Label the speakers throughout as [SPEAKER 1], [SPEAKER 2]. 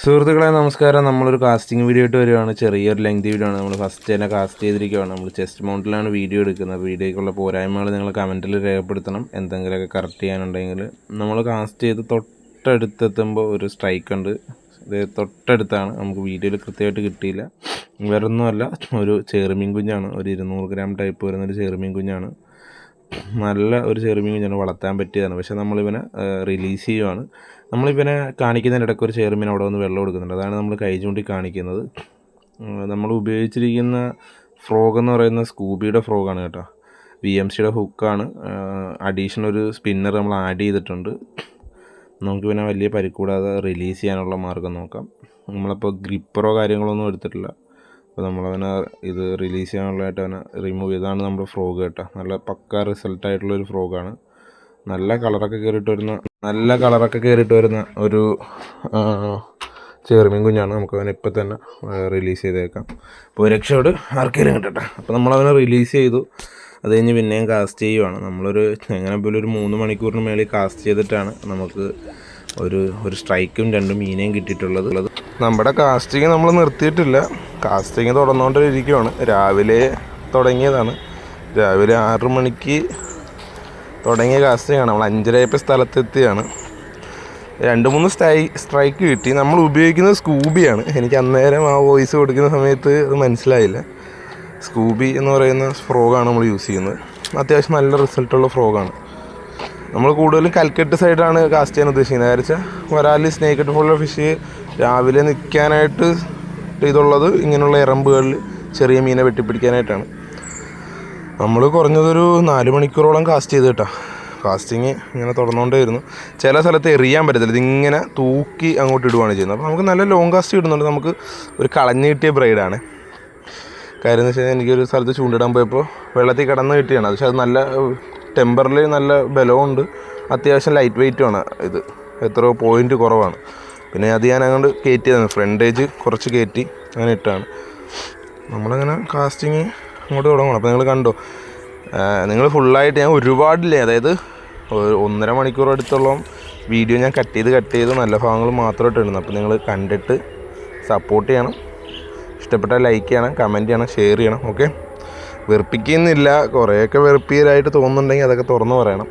[SPEAKER 1] സുഹൃത്തുക്കളെ നമസ്കാരം. നമ്മളൊരു കാസ്റ്റിംഗ് വീഡിയോ ആയിട്ട് വരുവാണ്. ചെറിയൊരു ലെങ്തി വീഡിയോ ആണ്. നമ്മൾ ഫസ്റ്റ് തന്നെ കാസ്റ്റ് ചെയ്തിരിക്കുകയാണ്. നമ്മൾ ചെസ്റ്റ് മൗണ്ടിലാണ് വീഡിയോ എടുക്കുന്നത്. വീഡിയോയ്ക്കുള്ള പോരായ്മകൾ നിങ്ങൾ കമൻറ്റിൽ രേഖപ്പെടുത്തണം. എന്തെങ്കിലുമൊക്കെ കറക്റ്റ് ചെയ്യാനുണ്ടെങ്കിൽ. നമ്മൾ കാസ്റ്റ് ചെയ്ത് തൊട്ടടുത്തെത്തുമ്പോൾ ഒരു സ്ട്രൈക്ക് ഉണ്ട്. ഇത് തൊട്ടടുത്താണ്. നമുക്ക് വീഡിയോയിൽ കൃത്യമായിട്ട് കിട്ടിയില്ല. വേറൊന്നുമല്ല, ഒരു ചെറുമീൻ കുഞ്ഞാണ്. ഒരു 200 ഗ്രാം ടൈപ്പ് വരുന്നൊരു ചെറുമീൻ കുഞ്ഞാണ്. നല്ല ഒരു ചെറുമീൻ കുഞ്ഞാണ്, വളർത്താൻ പറ്റിയതാണ്. പക്ഷേ നമ്മളിവനെ റിലീസ് ചെയ്യുവാണ്. നമ്മളിവനെ കാണിക്കുന്നതിനിടയ്ക്ക് ഒരു ചെറുമീൻ അവിടെ വന്ന് വെള്ളം കൊടുക്കുന്നുണ്ട്. അതാണ് നമ്മൾ കൈ ചൂണ്ടി കാണിക്കുന്നത്. നമ്മൾ ഉപയോഗിച്ചിരിക്കുന്ന ഫ്രോഗ് എന്ന് പറയുന്ന സ്കൂബിയുടെ ഫ്രോഗാണ് കേട്ടോ. VMCയുടെ ഹുക്കാണ്. അഡീഷണൽ ഒരു സ്പിന്നർ നമ്മൾ ആഡ് ചെയ്തിട്ടുണ്ട്. നമുക്കിവനെ വലിയ പരിക്കൂടാതെ റിലീസ് ചെയ്യാനുള്ള മാർഗ്ഗം നോക്കാം. നമ്മളപ്പോൾ ഗ്രിപ്പറോ കാര്യങ്ങളൊന്നും എടുത്തിട്ടില്ല. അപ്പോൾ നമ്മളവനെ ഇത് റിലീസ് ചെയ്യാനുള്ളതായിട്ട് അവനെ റിമൂവ് ചെയ്താണ് നമ്മുടെ ഫ്രോഗ് കേട്ടോ. നല്ല പക്ക റിസൾട്ടായിട്ടുള്ളൊരു ഫ്രോഗാണ്. നല്ല കളറൊക്കെ കയറിയിട്ട് വരുന്ന ഒരു ചെറുമീൻ കുഞ്ഞാണ്. നമുക്കവനെ ഇപ്പം തന്നെ റിലീസ് ചെയ്തേക്കാം. അപ്പോൾ രക്ഷയോട് ആർക്കെങ്കിലും കിട്ടട്ടെ. അപ്പോൾ നമ്മളവനെ റിലീസ് ചെയ്തു. അത് കഴിഞ്ഞ് പിന്നെയും കാസ്റ്റ് ചെയ്യുവാണ്. നമ്മളൊരു എങ്ങനെ പോലും ഒരു 3 മണിക്കൂറിന് മേളിൽ കാസ്റ്റ് ചെയ്തിട്ടാണ് നമുക്ക് ഒരു സ്ട്രൈക്കും 2 മീനെയും കിട്ടിയിട്ടുള്ളത്. നമ്മുടെ കാസ്റ്റിങ് നമ്മൾ നിർത്തിയിട്ടില്ല. കാസ്റ്റിങ് തുടർന്നുകൊണ്ടിരിക്കുകയാണ്. രാവിലെ തുടങ്ങിയതാണ്. രാവിലെ 6 മണിക്ക് തുടങ്ങിയ കാസ്റ്റിങ്ങാണ്. നമ്മൾ 5:30 സ്ഥലത്തെത്തിയാണ്. 2-3 സ്ട്രൈക്ക് കിട്ടി. നമ്മൾ ഉപയോഗിക്കുന്നത് സ്കൂബിയാണ്. എനിക്ക് അന്നേരം ആ വോയിസ് കൊടുക്കുന്ന സമയത്ത് അത് മനസ്സിലായില്ല. സ്കൂബി എന്ന് പറയുന്ന ഫ്രോഗാണ് നമ്മൾ യൂസ് ചെയ്യുന്നത്. അത്യാവശ്യം നല്ല റിസൾട്ടുള്ള ഫ്രോഗാണ്. നമ്മൾ കൂടുതലും കൽക്കട്ട് സൈഡാണ് കാസ്റ്റ് ചെയ്യാൻ ഉദ്ദേശിക്കുന്നത്. കാരണം വെച്ചാൽ വരാല്, സ്നേക്ക് പോലുള്ള ഫിഷ് രാവിലെ നിൽക്കാനായിട്ട് ഇതുള്ളത് ഇങ്ങനെയുള്ള എറമ്പുകളിൽ ചെറിയ മീനെ വെട്ടിപ്പിടിക്കാനായിട്ടാണ്. നമ്മൾ കുറഞ്ഞതൊരു 4 മണിക്കൂറോളം കാസ്റ്റ് ചെയ്ത് കേട്ടോ. കാസ്റ്റിങ് ഇങ്ങനെ തുടർന്നുകൊണ്ടേയിരുന്നു. ചില സ്ഥലത്ത് എറിയാൻ പറ്റത്തില്ല, ഇതിങ്ങനെ തൂക്കി അങ്ങോട്ട് ഇടുകയാണ് ചെയ്യുന്നത്. അപ്പോൾ നമുക്ക് നല്ല ലോങ് കാസ്റ്റ് ഇടുന്നുണ്ട്. നമുക്ക് ഒരു കളഞ്ഞ് കിട്ടിയ ബ്രൈഡാണ്. കാര്യം എന്ന് വെച്ച് കഴിഞ്ഞാൽ എനിക്കൊരു സ്ഥലത്ത് ചൂണ്ടിടാൻ പോയപ്പോൾ വെള്ളത്തിൽ കിടന്ന് കിട്ടിയാണ്. പക്ഷേ അത് നല്ല ടെമ്പറിൽ നല്ല ബലമുണ്ട്. അത്യാവശ്യം ലൈറ്റ് വെയ്റ്റുമാണ്. ഇത് എത്രയോ പോയിൻ്റ് കുറവാണ്. പിന്നെ അത് ഞാൻ അങ്ങോട്ട് കയറ്റിയതാണ്. ഫ്രണ്ടേജ് കുറച്ച് കയറ്റി അങ്ങനെ ഇട്ടാണ്. നമ്മളങ്ങനെ കാസ്റ്റിങ് അങ്ങോട്ട് തുടങ്ങണം. അപ്പോൾ നിങ്ങൾ കണ്ടോ, നിങ്ങൾ ഫുള്ളായിട്ട് ഞാൻ ഒരുപാടില്ലേ, അതായത് 1.5 മണിക്കൂർ അടുത്തോളം വീഡിയോ ഞാൻ കട്ട് ചെയ്ത് നല്ല ഭാഗങ്ങൾ മാത്രമായിട്ട് ഇടുന്നു. അപ്പോൾ നിങ്ങൾ കണ്ടിട്ട് സപ്പോർട്ട് ചെയ്യണം. ഇഷ്ടപ്പെട്ടാൽ ലൈക്ക് ചെയ്യണം, കമൻറ്റ് ചെയ്യണം, ഷെയർ ചെയ്യണം. ഓക്കെ, വെറുപ്പിക്കുന്നില്ല. കുറേയൊക്കെ വെറുപ്പിയതായിട്ട് തോന്നുന്നുണ്ടെങ്കിൽ അതൊക്കെ തുറന്നു പറയണം.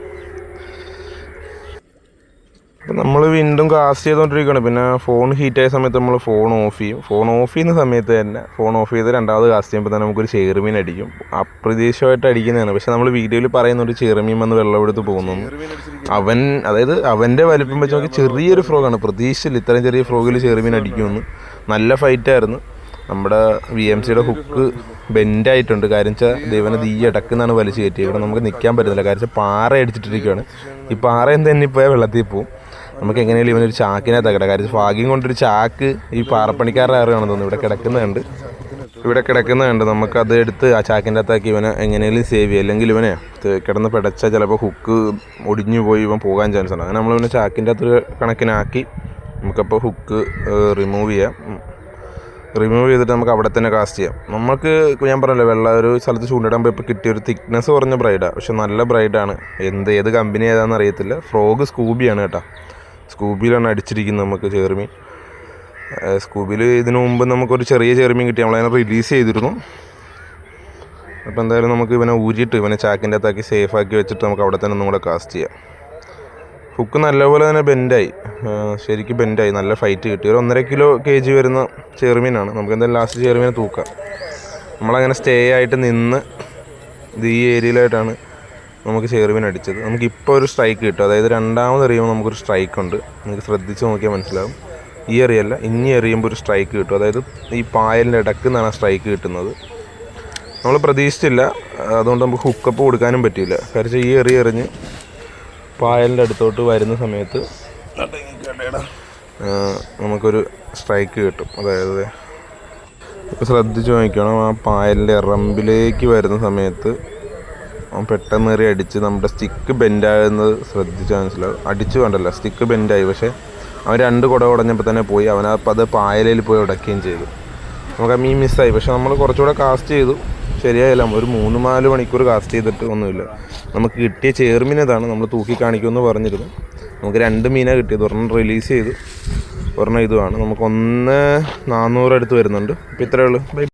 [SPEAKER 1] അപ്പം നമ്മൾ വീണ്ടും കാസ്റ്റ് ചെയ്തുകൊണ്ടിരിക്കുകയാണ്. പിന്നെ ഫോൺ ഹീറ്റായ സമയത്ത് നമ്മൾ ഫോൺ ഓഫ് ചെയ്യും. ഫോൺ ഓഫ് ചെയ്യുന്ന സമയത്ത് തന്നെ ഫോൺ ഓഫ് ചെയ്ത് രണ്ടാമത് കാസ്റ്റ് ചെയ്യുമ്പോൾ തന്നെ നമുക്കൊരു ചെറുമീൻ അടിക്കും. അപ്രതീക്ഷിതമായിട്ട് അടിക്കുന്നതാണ്. പക്ഷേ നമ്മൾ വീഡിയോയിൽ പറയുന്ന ഒരു ചെറുമീൻ വന്ന് വെള്ളമെടുത്ത് പോകുന്നു. അവൻ്റെ വലിപ്പം വെച്ച് നോക്കി ചെറിയൊരു ഫ്രോഗാണ്. പ്രതീക്ഷിച്ചില്ല ഇത്രയും ചെറിയ ഫ്രോഗിൽ ചെറുമീൻ അടിക്കുമെന്ന്. നല്ല ഫൈറ്റായിരുന്നു. നമ്മുടെ VMCയുടെ ഹുക്ക് ബെൻഡായിട്ടുണ്ട്. കാര്യം വെച്ചാൽ ദൈവനെ ഈ ഇടക്കുന്നാണ് വലിച്ചു കയറ്റി. ഇവിടെ നമുക്ക് നിൽക്കാൻ പറ്റുന്നില്ല. കാര്യം വെച്ചാൽ പാറ അടിച്ചിട്ടിരിക്കുകയാണ്. ഈ പാറയും തന്നെ ഇപ്പോൾ വെള്ളത്തിൽ പോവും. നമുക്ക് എങ്ങനെയാലും ഇവനൊരു ചാക്കിനകത്താക്കട്ടെ. കാര്യം ഭാഗ്യം കൊണ്ടൊരു ചാക്ക് ഈ പാറപ്പണിക്കാരുടെ ആറുകയാണെന്ന് തോന്നുന്നു ഇവിടെ കിടക്കുന്നുണ്ട്. നമുക്കത് എടുത്ത് ആ ചാക്കിൻ്റെ അകത്താക്കി ഇവനെ എങ്ങനെയും സേവ് ചെയ്യും. അല്ലെങ്കിൽ ഇവനെ കിടന്ന് പിടച്ചാൽ ചിലപ്പോൾ ഹുക്ക് ഒടിഞ്ഞു പോയി ഇവൻ പോകാൻ ചാൻസ് ഉണ്ട്. അങ്ങനെ നമ്മളിവനെ ചാക്കിൻ്റെ അകത്തൊരു കണക്കിനാക്കി നമുക്കപ്പോൾ ഹുക്ക് റിമൂവ് ചെയ്തിട്ട് നമുക്ക് അവിടെ തന്നെ കാസ്റ്റ് ചെയ്യാം. നമുക്ക് ഞാൻ പറഞ്ഞല്ലോ, ഒരു സ്ഥലത്ത് ചൂണ്ടിടാൻ പോയപ്പോൾ കിട്ടിയ ഒരു തിക്നെസ് കുറഞ്ഞ ബ്രൈഡാണ്. പക്ഷെ നല്ല ബ്രൈഡാണ്. ഏത് കമ്പനി ഏതാണെന്ന് അറിയത്തില്ല. ഫ്രോഗ് സ്കൂബിയാണ് കേട്ടോ. സ്കൂബിയിലാണ് അടിച്ചിരിക്കുന്നത് നമുക്ക് ചെറുമീൻ. സ്കൂബിയിൽ ഇതിനു മുമ്പ് നമുക്കൊരു ചെറിയ ചെറുമീൻ കിട്ടി. നമ്മളതിനെ റിലീസ് ചെയ്തിരുന്നു. അപ്പോൾ എന്തായാലും നമുക്ക് ഇവനെ ഊരിയിട്ട് ഇവനെ ചാക്കിൻ്റെ അകത്താക്കി സേഫാക്കി വെച്ചിട്ട് നമുക്ക് അവിടെ തന്നെ ഒന്നും കൂടെ കാസ്റ്റ് ചെയ്യാം. ഹുക്ക് നല്ലപോലെ തന്നെ ബെൻഡായി, ശരിക്കും ബെൻഡായി. നല്ല ഫൈറ്റ് കിട്ടി. ഒരു 1.5 kg വരുന്ന ചെറുമീനാണ്. നമുക്ക് എന്തായാലും ലാസ്റ്റ് ചെറുമീനെ തൂക്കാം. നമ്മളങ്ങനെ സ്റ്റേ ആയിട്ട് നിന്ന് ഈ ഏരിയയിലായിട്ടാണ് നമുക്ക് ചെറുമീൻ അടിച്ചത്. നമുക്കിപ്പോൾ ഒരു സ്ട്രൈക്ക് കിട്ടും. അതായത് രണ്ടാമത് എറിയുമ്പോൾ നമുക്കൊരു സ്ട്രൈക്ക് ഉണ്ട്. നിങ്ങൾക്ക് ശ്രദ്ധിച്ച് നോക്കിയാൽ മനസ്സിലാവും. ഈ എറിയല്ല, ഇനി എറിയുമ്പോൾ ഒരു സ്ട്രൈക്ക് കിട്ടും. അതായത് ഈ പായലിൻ്റെ ഇടയ്ക്ക് നിന്നാണ് സ്ട്രൈക്ക് കിട്ടുന്നത്. നമ്മൾ പ്രതീക്ഷിച്ചില്ല. അതുകൊണ്ട് നമുക്ക് ഹുക്കപ്പ് കൊടുക്കാനും പറ്റിയില്ല. കാരണം ഈ എറിഞ്ഞ് പായലിൻ്റെ അടുത്തോട്ട് വരുന്ന സമയത്ത് നമുക്കൊരു സ്ട്രൈക്ക് കിട്ടും. അതായത് ഇപ്പോൾ ശ്രദ്ധിച്ച് നോക്കണം, ആ പായലിൻ്റെ എറമ്പിലേക്ക് വരുന്ന സമയത്ത് പെട്ടെന്ന് ഏറി അടിച്ച് നമ്മുടെ സ്റ്റിക്ക് ബെൻഡാകുന്നത് ശ്രദ്ധിച്ചാൽ മനസ്സിലാവും. അടിച്ചു വേണ്ടല്ല, സ്റ്റിക്ക് ബെൻഡായി. പക്ഷേ അവൻ 2 കുട ഉടഞ്ഞപ്പോൾ തന്നെ പോയി. അവനപ്പോൾ അത് പായലയിൽ പോയി ഉടയ്ക്കുകയും ചെയ്തു. നമുക്ക് ആ മീൻ മിസ്സായി. പക്ഷേ നമ്മൾ കുറച്ചുകൂടെ കാസ്റ്റ് ചെയ്തു, ശരിയായില്ല. ഒരു 3-4 മണിക്കൂർ കാസ്റ്റ് ചെയ്തിട്ട് ഒന്നുമില്ല. നമുക്ക് കിട്ടിയ ചെറുമീൻ ഇതാണ്. നമ്മൾ തൂക്കി കാണിക്കുമെന്ന് പറഞ്ഞിരുന്നു. നമുക്ക് 2 മീനാണ് കിട്ടിയത്. ഒരെണ്ണം റിലീസ് ചെയ്തു. ഒരെണ്ണം ഇതുമാണ്. നമുക്ക് 1,400 അടുത്ത് വരുന്നുണ്ട്. അപ്പോൾ ഇത്രയേ ഉള്ളൂ. ബൈ.